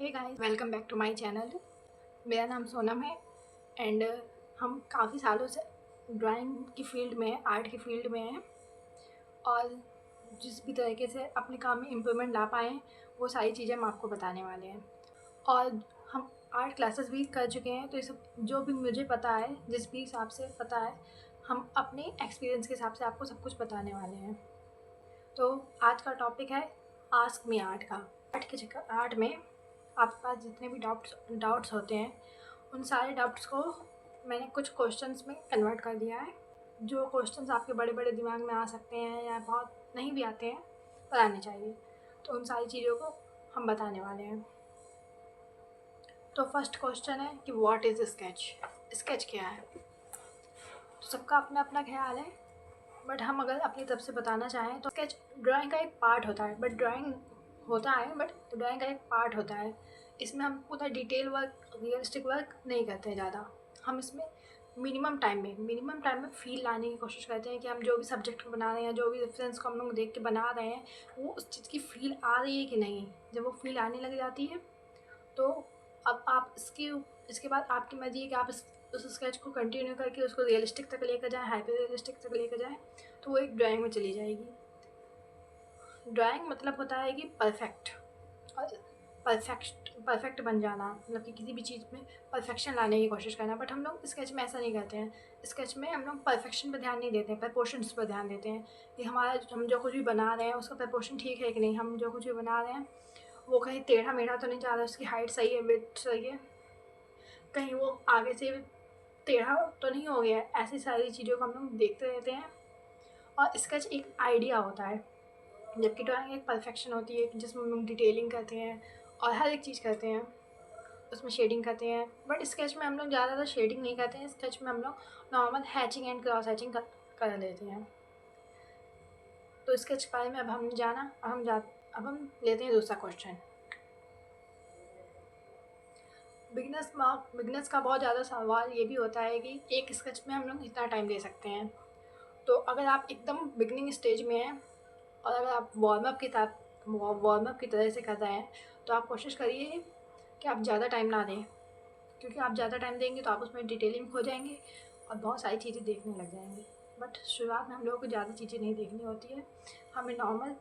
Hey guys, welcome back to my channel. मेरा नाम सोनम है एंड हम काफ़ी सालों से ड्राइंग की फील्ड में हैं, आर्ट की फील्ड में हैं और जिस भी तरीके से अपने काम में इम्प्रूवमेंट ला पाए हैं वो सारी चीज़ें हम आपको बताने वाले हैं। और हम आर्ट क्लासेस भी कर चुके हैं, तो ये सब जो भी मुझे पता है, जिस भी हिसाब से पता है, हम अपने एक्सपीरियंस के हिसाब से आपको सब कुछ बताने वाले हैं। तो आज का टॉपिक है आस्क मी आर्ट का। आर्ट में आपके पास जितने भी डाउट्स होते हैं, उन सारे डाउट्स को मैंने कुछ क्वेश्चंस में कन्वर्ट कर दिया है। जो क्वेश्चंस आपके बड़े बड़े दिमाग में आ सकते हैं या बहुत नहीं भी आते हैं पर आने चाहिए, तो उन सारी चीज़ों को हम बताने वाले हैं। तो फर्स्ट क्वेश्चन है कि व्हाट इज़ स्केच। स्केच क्या है? तो सबका अपना अपना ख्याल है, बट हम अगर अपनी तरफ से बताना चाहें तो स्केच ड्राइंग का एक पार्ट होता है। बट ड्राइंग का एक पार्ट होता है। इसमें हम पूरा डिटेल वर्क, रियलिस्टिक वर्क नहीं करते हैं ज़्यादा। हम इसमें मिनिमम टाइम में फील लाने की कोशिश करते हैं कि हम जो भी सब्जेक्ट को बना रहे हैं, जो भी रेफरेंस को हम लोग देख के बना रहे हैं, वो उस चीज़ की फ़ील आ रही है कि नहीं। जब वो फील आने लग जाती है तो अब आप इसके बाद आपकी मर्ज़ी है कि आप उस स्केच को कंटिन्यू करके उसको रियलिस्टिक तक लेकर जाएँ, हाइपर रियलिस्टिक तक लेकर जाएँ, तो वो एक ड्राइंग में चली जाएगी। ड्राइंग मतलब होता है कि परफेक्ट और परफेक्ट बन जाना, मतलब कि किसी भी चीज़ में परफेक्शन लाने की कोशिश करना। बट हम लोग स्केच में ऐसा नहीं करते हैं। स्केच में हम लोग परफेक्शन पर ध्यान नहीं देते हैं, प्रपोर्शंस पर ध्यान देते हैं कि हम जो कुछ भी बना रहे हैं उसका प्रपोर्शन ठीक है कि नहीं। हम जो कुछ भी बना रहे हैं वो कहीं टेढ़ा मेढ़ा तो नहीं जा रहा है, उसकी हाइट सही है, विड्थ सही है, कहीं वो आगे से टेढ़ा तो नहीं हो गया है। ऐसी सारी चीज़ों को हम लोग देखते रहते हैं। और स्केच एक आइडिया होता है, जबकि ड्राइंग एक परफेक्शन होती है जिसमें हम लोग डिटेलिंग करते हैं और हर एक चीज़ करते हैं, उसमें शेडिंग करते हैं। बट स्केच में हम लोग ज़्यादातर शेडिंग नहीं करते हैं। स्केच में हम लोग normal hatching and cross hatching कर लेते हैं। तो स्केच के बारे में अब हमने जाना। अब हम लेते हैं दूसरा क्वेश्चन। बिगनर्स का बहुत ज़्यादा सवाल ये भी होता है कि एक स्केच में हम लोग कितना टाइम दे सकते हैं। तो अगर आप एकदम बिगनिंग स्टेज में हैं और अगर आप वार्म अप की तरह से कर रहे हैं, तो आप कोशिश करिए कि आप ज़्यादा टाइम ना दें, क्योंकि आप ज़्यादा टाइम देंगे तो आप उसमें डिटेलिंग खो जाएंगे और बहुत सारी चीज़ें देखने लग जाएंगे। बट शुरुआत में हम लोगों को ज़्यादा चीज़ें नहीं देखनी होती है। हमें नॉर्मल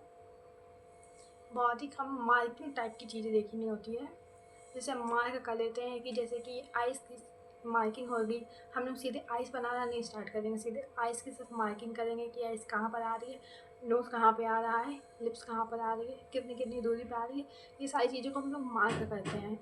बहुत ही कम मार्किंग टाइप की चीज़ें देखनी होती है। जैसे हम मार्क कर लेते हैं कि जैसे कि आइस की मार्किंग होगी, हम लोग सीधे आइस बनाना नहीं स्टार्ट करेंगे, सीधे आइस की सिर्फ मार्किंग करेंगे कि आइस कहाँ पर आ रही है, नोज़ कहाँ पे आ रहा है, लिप्स कहाँ पर आ रही है, कितनी कितनी दूरी पर आ रही है। ये सारी चीज़ों को हम लोग मार्क करते हैं।